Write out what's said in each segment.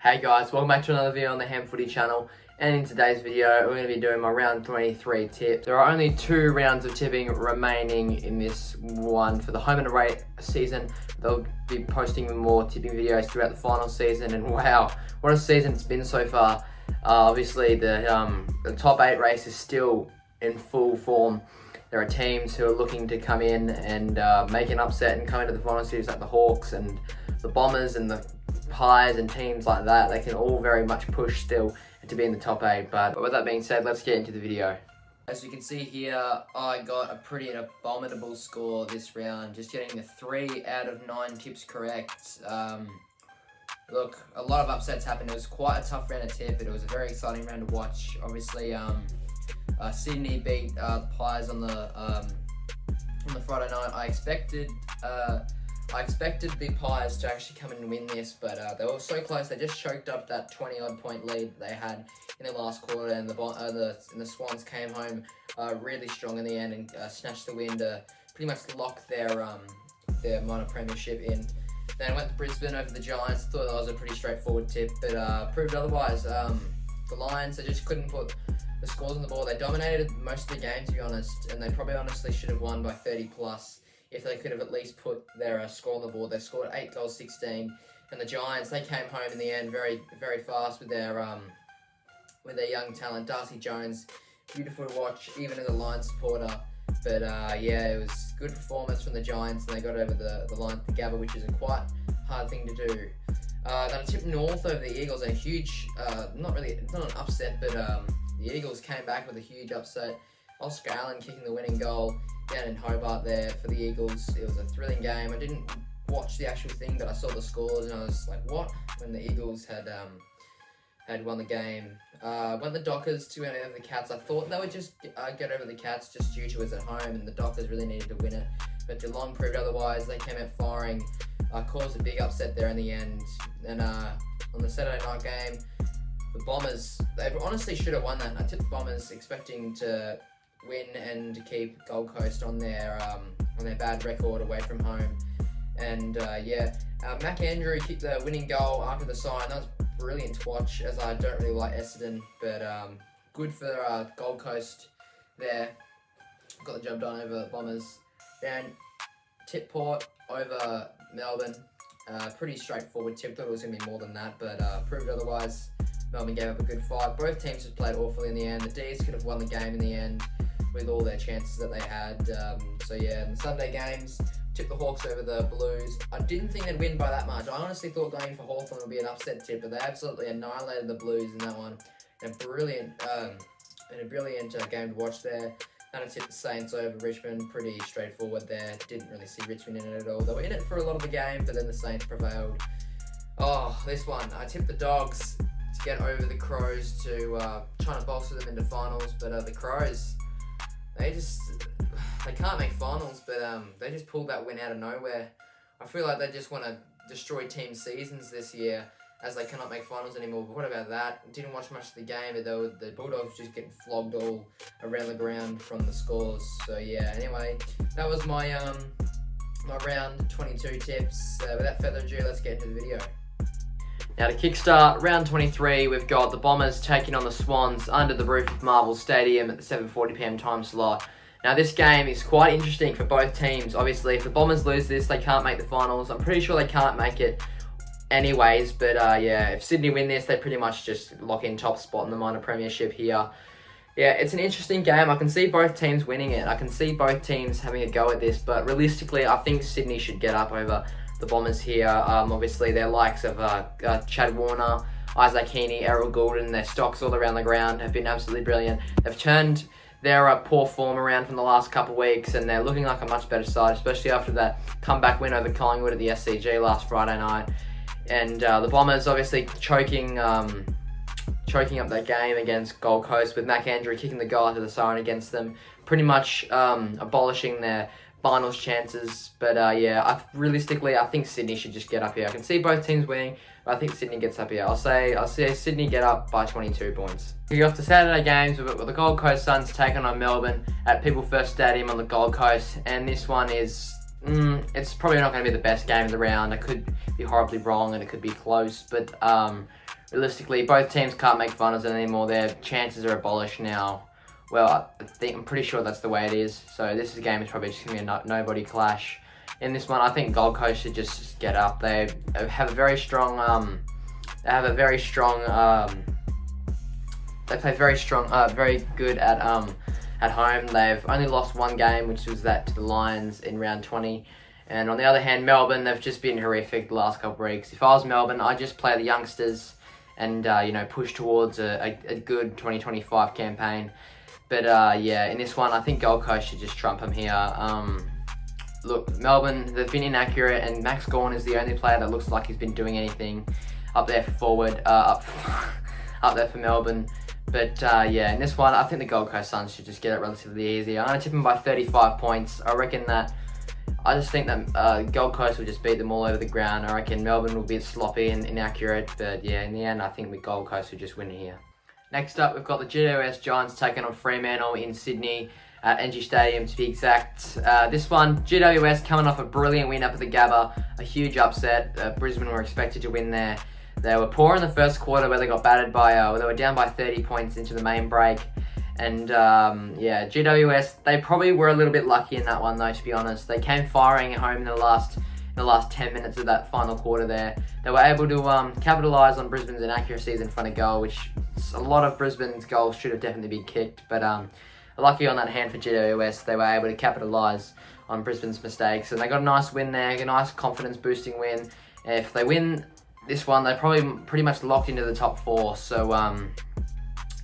Hey guys, welcome back to another video on the Ham Footy channel, and in today's video we're going to be doing my round 23 tip. There are only 2 rounds of tipping remaining in this one for the home and away season. They'll be posting more tipping videos throughout the final season, and wow, what a season it's been so far. Obviously the top 8 race is still in full form. There are teams who are looking to come in and make an upset and come into the final series, like the Hawks and the Bombers and the Pies and teams like that. They can all very much push still to be in the top 8. But with that being said, let's get into the video. As you can see here, I got a pretty abominable score this round, just getting a 3 out of 9 tips correct. Look, a lot of upsets happened. It was quite a tough round to tip, but it was a very exciting round to watch. Obviously, Sydney beat the Pies on the Friday night. I expected the Pies to actually come in and win this, but they were so close. They just choked up that 20-odd point lead they had in the last quarter, and the Swans came home really strong in the end and snatched the win to pretty much lock their minor premiership in. Then I went to Brisbane over the Giants. Thought that was a pretty straightforward tip, but proved otherwise. The Lions, they just couldn't put the scores on the board. They dominated most of the game, to be honest, and they probably honestly should have won by 30 plus. If they could have at least put their score on the board. They scored 8 goals, 16, and the Giants, they came home in the end very, very fast with their young talent. Darcy Jones, beautiful to watch, even as a Lions supporter. But yeah, it was good performance from the Giants, and they got over the line to Gabba, which is a quite hard thing to do. Then I tipped North over the Eagles, a huge, not an upset, but the Eagles came back with a huge upset. Oscar Allen kicking the winning goal down in Hobart there for the Eagles. It was a thrilling game. I didn't watch the actual thing, but I saw the scores and I was like, what? When the Eagles had won the game. Went the Dockers to win over the Cats. I thought they would just get over the Cats just due to us at home, and the Dockers really needed to win it. But Geelong proved otherwise. They came out firing, caused a big upset there in the end. And on the Saturday night game, the Bombers, they honestly should have won that. I tipped the Bombers expecting to win and to keep Gold Coast on their bad record away from home. And Mac Andrew kicked the winning goal after the sign. That was brilliant to watch, as I don't really like Essendon, but good for Gold Coast there. Got the job done over the Bombers. Then tip Port over Melbourne. Pretty straightforward tip. Thought it was going to be more than that, but proved otherwise. Melbourne gave up a good fight. Both teams just played awfully in the end. The D's could have won the game in the end with all their chances that they had. So yeah, in the Sunday games, tipped the Hawks over the Blues. I didn't think they'd win by that much. I honestly thought going for Hawthorn would be an upset tip, but they absolutely annihilated the Blues in that one. And a brilliant game to watch there. And I tipped the Saints over Richmond. Pretty straightforward there. Didn't really see Richmond in it at all. They were in it for a lot of the game, but then the Saints prevailed. Oh, this one. I tipped the Dogs to get over the Crows, to trying to bolster them into finals, but the Crows, they can't make finals, but they just pulled that win out of nowhere. I feel like they just want to destroy team seasons this year, as they cannot make finals anymore. But what about that? Didn't watch much of the game, but the Bulldogs just getting flogged all around the ground from the scores. So yeah, anyway, that was my round 22 tips. Without further ado, let's get into the video. Now to kickstart round 23, we've got the Bombers taking on the Swans under the roof of Marvel Stadium at the 7:40 PM time slot. Now this game is quite interesting for both teams. Obviously, if the Bombers lose this, they can't make the finals. I'm pretty sure they can't make it anyways, but yeah, if Sydney win this, they pretty much just lock in top spot in the minor premiership here. Yeah, it's an interesting game. I can see both teams winning it. I can see both teams having a go at this, but realistically, I think Sydney should get up over the Bombers here. Obviously, their likes of Chad Warner, Isaac Heaney, Errol Goulden, their stocks all around the ground have been absolutely brilliant. They've turned their poor form around from the last couple of weeks, and they're looking like a much better side, especially after that comeback win over Collingwood at the SCG last Friday night. And the Bombers obviously choking up that game against Gold Coast, with Mac Andrew kicking the goal after the siren against them, pretty much abolishing their finals chances. But yeah, realistically, I think Sydney should just get up here. I can see both teams winning, but I think Sydney gets up here. I'll say Sydney get up by 22 points. We go off to Saturday games with the Gold Coast Suns taking on Melbourne at People First Stadium on the Gold Coast, and this one is It's probably not going to be the best game of the round. I could be horribly wrong and it could be close, but realistically, both teams can't make finals anymore. Their chances are abolished now. Well, I'm pretty sure that's the way it is. So this game is probably just going to be a nobody clash. In this one, I think Gold Coast should just get up. They have a very strong. They play very strong. Very good at home. They've only lost one game, which was that to the Lions in round 20. And on the other hand, Melbourne, they've just been horrific the last couple of weeks. If I was Melbourne, I'd just play the youngsters and push towards a good 2025 campaign. But in this one, I think Gold Coast should just trump them here. Look, Melbourne, they've been inaccurate, and Max Gawn is the only player that looks like he's been doing anything up there for forward, up there for Melbourne. But in this one, I think the Gold Coast Suns should just get it relatively easy. I'm going to tip them by 35 points. I just think that Gold Coast will just beat them all over the ground. I reckon Melbourne will be sloppy and inaccurate. But in the end, I think the Gold Coast will just win here. Next up, we've got the GWS Giants taking on Fremantle in Sydney at NG Stadium to be exact. This one, GWS coming off a brilliant win up at the Gabba, a huge upset. Brisbane were expected to win there. They were poor in the first quarter where they got battered by, they were down by 30 points into the main break. And GWS, they probably were a little bit lucky in that one though, to be honest. They came firing at home in the last 10 minutes of that final quarter there. They were able to capitalise on Brisbane's inaccuracies in front of goal, which a lot of Brisbane's goals should have definitely been kicked. But lucky on that hand for GWS, they were able to capitalise on Brisbane's mistakes. And they got a nice win there, a nice confidence-boosting win. If they win this one, they're probably pretty much locked into the top 4. So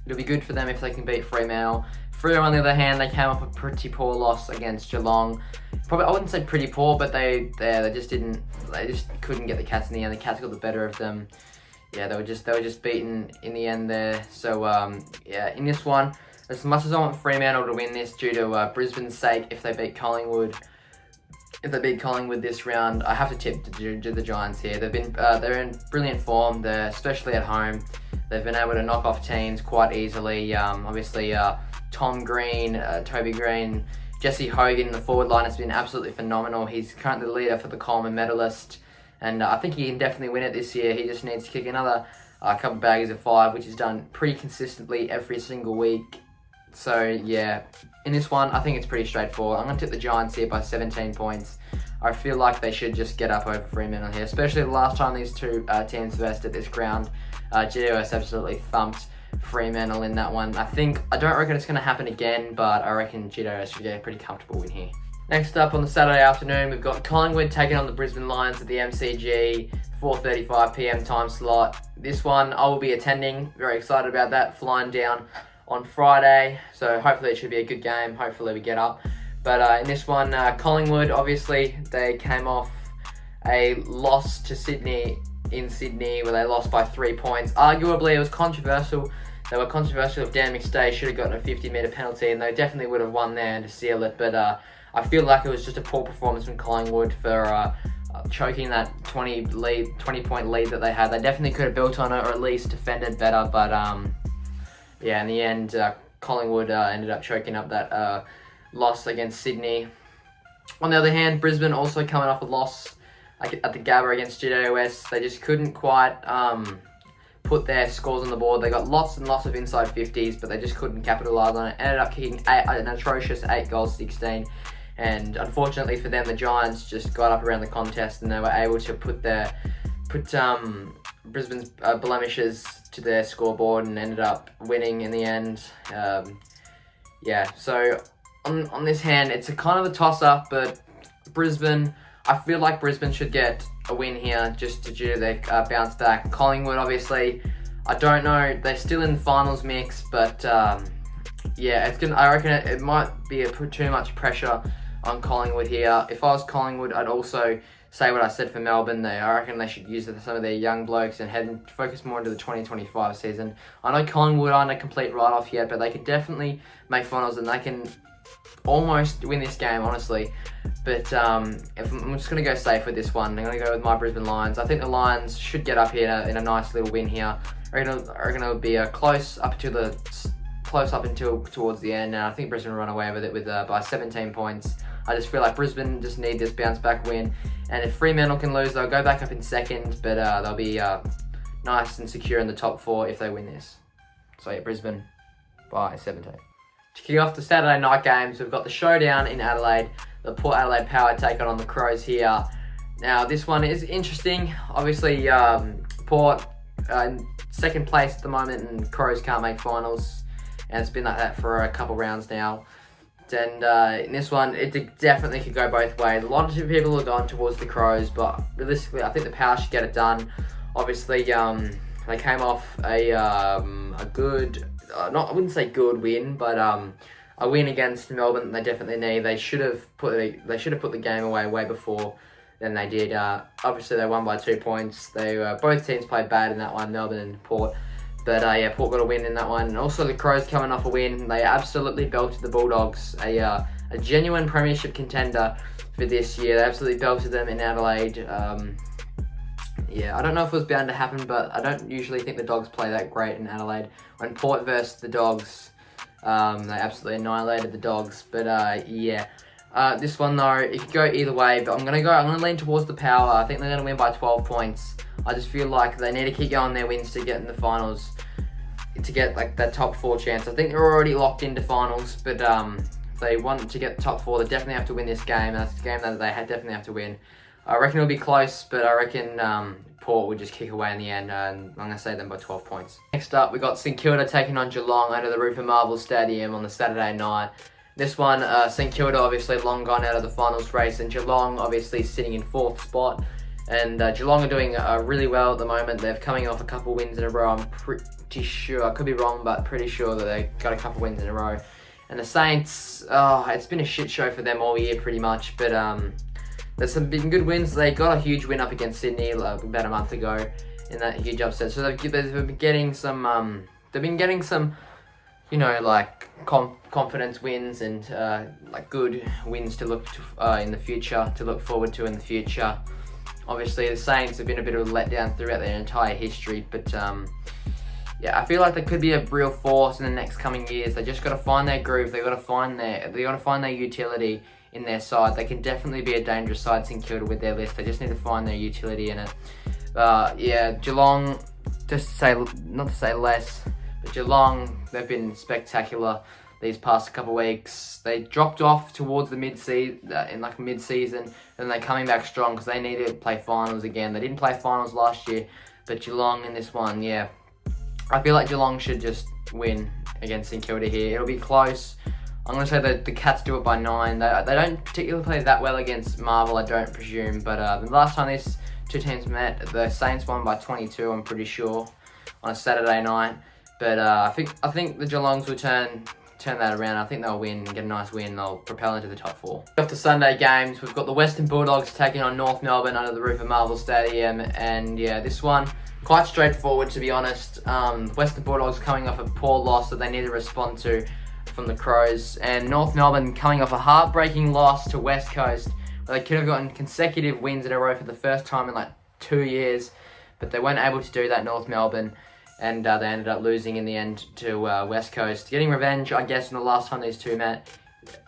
it'll be good for them if they can beat Fremantle. Freo, on the other hand, they came up a pretty poor loss against Geelong. Probably, I wouldn't say pretty poor, but they just couldn't get the Cats in the end. The Cats got the better of them. Yeah, they were just beaten in the end there. So in this one, as much as I want Fremantle to win this due to Brisbane's sake, if they beat Collingwood this round, I have to tip the Giants here. They're in brilliant form. They're especially at home. They've been able to knock off teams quite easily. Obviously, Tom Green, Toby Green, Jesse Hogan, the forward line has been absolutely phenomenal. He's currently the leader for the Coleman medalist, and I think he can definitely win it this year. He just needs to kick another couple baggies of 5, which is done pretty consistently every single week. So in this one, I think it's pretty straightforward. I'm going to tip the Giants here by 17 points. I feel like they should just get up over Fremantle here, especially the last time these two teams versed at this ground. GWS absolutely thumped Fremantle in that one. I don't reckon it's going to happen again, but I reckon GWS should get a pretty comfortable win here. Next up on the Saturday afternoon, we've got Collingwood taking on the Brisbane Lions at the MCG, 4:35pm time slot. This one I will be attending. Very excited about that. Flying down on Friday, so hopefully it should be a good game. Hopefully we get up. But in this one, Collingwood, obviously, they came off a loss to Sydney in Sydney where they lost by 3 points. Arguably, it was controversial. They were controversial if Dan McStay should have gotten a 50-metre penalty, and they definitely would have won there to seal it. But I feel like it was just a poor performance from Collingwood for choking that 20-point lead that they had. They definitely could have built on it or at least defended better. But in the end, Collingwood ended up choking up that loss against Sydney. On the other hand, Brisbane also coming off a loss at the Gabba against GWS. They just couldn't quite put their scores on the board. They got lots and lots of inside 50s, but they just couldn't capitalise on it. Ended up kicking an atrocious 8 goals, 16. And unfortunately for them, the Giants just got up around the contest and they were able to put Brisbane's blemishes to their scoreboard and ended up winning in the end. So on this hand, it's a kind of a toss-up, but Brisbane, I feel like Brisbane should get a win here just due to their bounce back. Collingwood, obviously, I don't know. They're still in the finals mix, but I reckon it might be too much pressure on Collingwood here. If I was Collingwood, I'd also say what I said for Melbourne. I reckon they should use some of their young blokes and focus more into the 2025 season. I know Collingwood aren't a complete write-off yet, but they could definitely make finals and they can almost win this game, honestly. But I'm just going to go safe with this one. I'm going to go with my Brisbane Lions. I think the Lions should get up here in a nice little win here. I reckon it'll be a close up until towards the end, and I think Brisbane will run away with it by 17 points. I just feel like Brisbane just need this bounce back win. And if Fremantle can lose, they'll go back up in second, but they'll be nice and secure in the top 4 if they win this. So yeah, Brisbane by 17. To kick off the Saturday night games, we've got the showdown in Adelaide. The Port Adelaide Power taking on the Crows here. Now, this one is interesting. Obviously, Port in second place at the moment, and Crows can't make finals. And it's been like that for a couple rounds now. And in this one, it definitely could go both ways. A lot of people have gone towards the Crows, but realistically, I think the Power should get it done. Obviously, they came off a good, I wouldn't say good win, but a win against Melbourne that they definitely need. They should have put the game away way before than they did. Obviously, they won by 2 points. Both teams played bad in that one, Melbourne and Port. But yeah, Port got a win in that one. And also the Crows coming off a win. They absolutely belted the Bulldogs, a genuine premiership contender for this year. They absolutely belted them in Adelaide. Yeah, I don't know if it was bound to happen, but I don't usually think the Dogs play that great in Adelaide. When Port versus the Dogs, they absolutely annihilated the Dogs. But yeah, this one though, it could go either way. But I'm gonna lean towards the Power. I think they're gonna win by 12 points. I just feel like they need to keep going their wins to get in the finals, to get like that top 4 chance. I think they're already locked into finals, but if they want to get the top 4, they definitely have to win this game. That's a game that they definitely have to win. I reckon it'll be close, but I reckon Port will just kick away in the end, and I'm going to say them by 12 points. Next up, we got St Kilda taking on Geelong under the roof of Marvel Stadium on the Saturday night. This one, St Kilda obviously long gone out of the finals race, and Geelong obviously sitting in 4th spot. And Geelong are doing really well at the moment. They're coming off a couple wins in a row. I'm pretty sure, I could be wrong, but pretty sure that they got a couple wins in a row. And the Saints, it's been a shit show for them all year pretty much, but there's some big good wins. They got a huge win up against Sydney about a month ago in that huge upset. So they've been getting some, you know, like confidence wins and like good wins to look to, in the future, to look forward to in the future. Obviously, the Saints have been a bit of a letdown throughout their entire history, but yeah, I feel like they could be a real force in the next coming years. They just got to find their groove. They got to find their utility in their side. They can definitely be a dangerous side, St Kilda, with their list. They just need to find their utility in it. Yeah, Geelong, not to say less, but Geelong, they've been spectacular these past couple of weeks. They dropped off towards the mid-season, and they're coming back strong because they need to play finals again. They didn't play finals last year, but Geelong in this one, yeah. I feel like Geelong should just win against St Kilda here. It'll be close. I'm going to say that the Cats do it by 9. They don't particularly play that well against Marvel, I don't presume, but the last time these two teams met, the Saints won by 22, I'm pretty sure, on a Saturday night. But I think the Geelongs will turn that around. I think they'll win and get a nice win. They'll propel into the top 4. Off the Sunday games, we've got the Western Bulldogs taking on North Melbourne under the roof of Marvel Stadium. And yeah, this one, quite straightforward to be honest. Western Bulldogs coming off a poor loss that they need to respond to from the Crows. And North Melbourne coming off a heartbreaking loss to West Coast, where they could have gotten consecutive wins in a row for the first time in like 2 years. But they weren't able to do that, North Melbourne. And they ended up losing in the end to West Coast. Getting revenge, I guess, in the last time these two met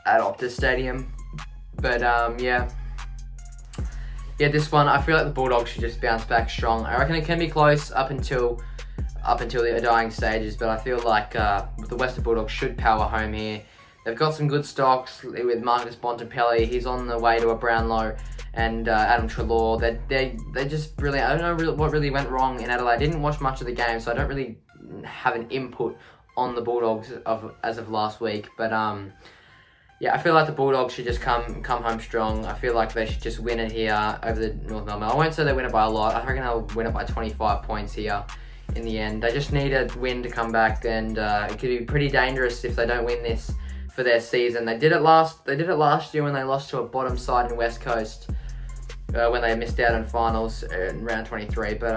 at Optus Stadium. But yeah, this one, I feel like the Bulldogs should just bounce back strong. I reckon it can be close up until the dying stages, but I feel like the Western Bulldogs should power home here. They've got some good stocks with Marcus Bontempelli. He's on the way to a Brownlow, and Adam Treloar. They just really, I don't know what really went wrong in Adelaide. I didn't watch much of the game, so I don't really have an input on the Bulldogs as of last week. But yeah, I feel like the Bulldogs should just come home strong. I feel like they should just win it here over the North Melbourne. I won't say they win it by a lot. I reckon they'll win it by 25 points here in the end. They just need a win to come back, and it could be pretty dangerous if they don't win this for their season. They did it last year when they lost to a bottom side in West Coast, when they missed out on finals in round 23. But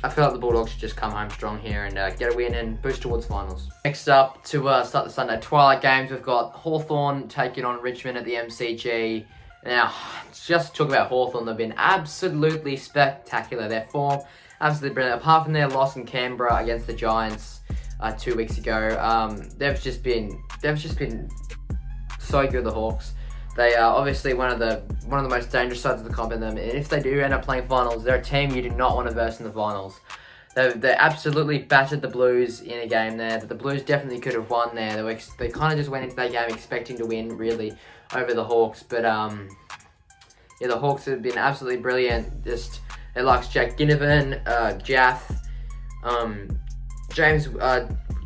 I feel like the Bulldogs should just come home strong here and get a win and boost towards finals. Next up, to start the Sunday twilight games, we've got Hawthorn taking on Richmond at the MCG. Now, just to talk about Hawthorn, they've been absolutely spectacular. Their form, absolutely brilliant. Apart from their loss in Canberra against the Giants 2 weeks ago, they've just been so good, the Hawks. They are obviously one of the most dangerous sides of the comp in them, and if they do end up playing finals, they're a team you do not want to verse in the finals. They absolutely battered the Blues in a game there that the Blues definitely could have won there. They kind of just went into that game expecting to win, really, over the Hawks. But, yeah, the Hawks have been absolutely brilliant. Just, they like Jack Ginnivan, Jaff,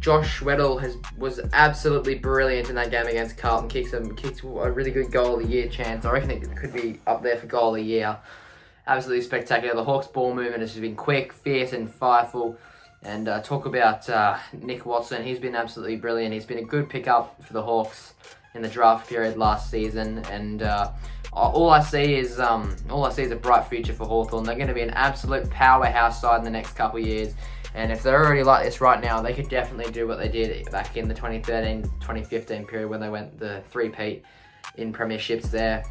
Josh Weddle was absolutely brilliant in that game against Carlton. Kicked a really good goal of the year chance. I reckon it could be up there for goal of the year. Absolutely spectacular. The Hawks' ball movement has been quick, fierce, and fireful. And talk about Nick Watson. He's been absolutely brilliant. He's been a good pickup for the Hawks in the draft period last season. And all I see is a bright future for Hawthorn. They're going to be an absolute powerhouse side in the next couple of years. And if they're already like this right now, they could definitely do what they did back in the 2013-2015 period when they went the three-peat in premierships there.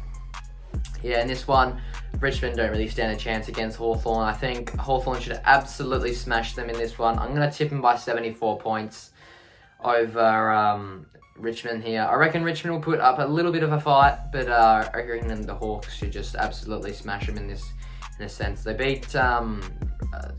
Yeah, in this one, Richmond don't really stand a chance against Hawthorn. I think Hawthorn should absolutely smash them in this one. I'm going to tip them by 74 points over Richmond here. I reckon Richmond will put up a little bit of a fight, but I reckon the Hawks should just absolutely smash them in a sense. They beat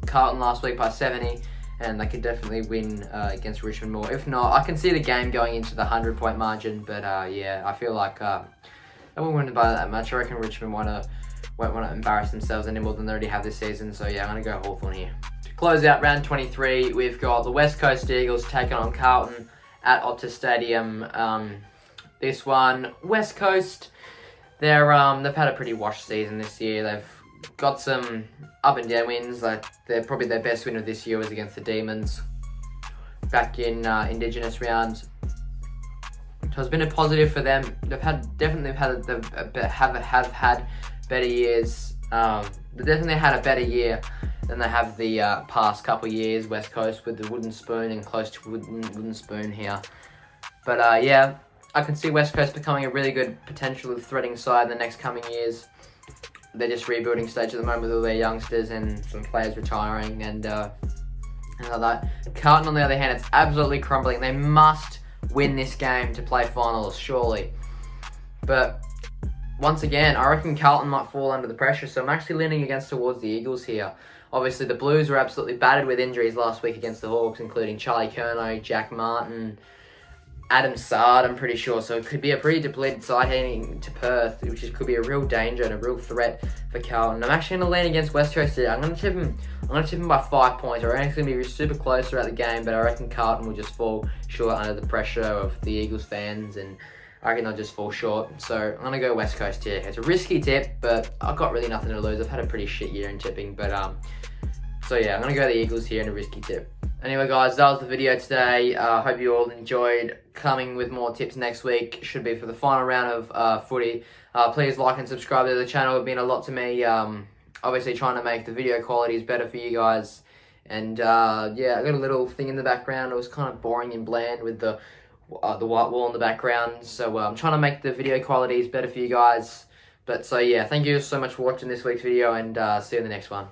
Carlton last week by 70, and they could definitely win against Richmond more. If not, I can see the game going into the 100-point margin, but yeah, I feel like they won't win by that much. I reckon Richmond won't want to embarrass themselves any more than they already have this season, so yeah, I'm going to go Hawthorn here. To close out round 23, we've got the West Coast Eagles taking on Carlton at Optus Stadium. This one, West Coast, they've had a pretty washed season this year. They've got some up and down wins. Like probably their best win of this year was against the Demons back in Indigenous round. So it's been a positive for them. They've had better years. They definitely had a better year than they have the past couple of years. West Coast with the wooden spoon and close to wooden spoon here. But yeah, I can see West Coast becoming a really good potential threatening side in the next coming years. They're just rebuilding stage at the moment with all their youngsters and some players retiring and like that. Carlton, on the other hand, it's absolutely crumbling. They must win this game to play finals, surely. But once again, I reckon Carlton might fall under the pressure, so I'm actually leaning towards the Eagles here. Obviously, the Blues were absolutely battered with injuries last week against the Hawks, including Charlie Curnow, Jack Martin, Adam Sard, I'm pretty sure. So it could be a pretty depleted side heading to Perth, which could be a real danger and a real threat for Carlton. I'm actually going to lean against West Coast here. I'm going to tip him by 5 points. I reckon it's going to be super close throughout the game, but I reckon Carlton will just fall short under the pressure of the Eagles fans, and I reckon they'll just fall short. So I'm going to go West Coast here. It's a risky tip, but I've got really nothing to lose. I've had a pretty shit year in tipping, but so yeah, I'm going to go the Eagles here in a risky tip. Anyway, guys, that was the video today. Hope you all enjoyed. Coming with more tips next week. Should be for the final round of footy. Please like and subscribe to the channel. It's been a lot to me. Obviously, trying to make the video quality is better for you guys. And yeah, I got a little thing in the background. It was kind of boring and bland with the white wall in the background. So I'm trying to make the video quality is better for you guys. But so yeah, thank you so much for watching this week's video, and see you in the next one.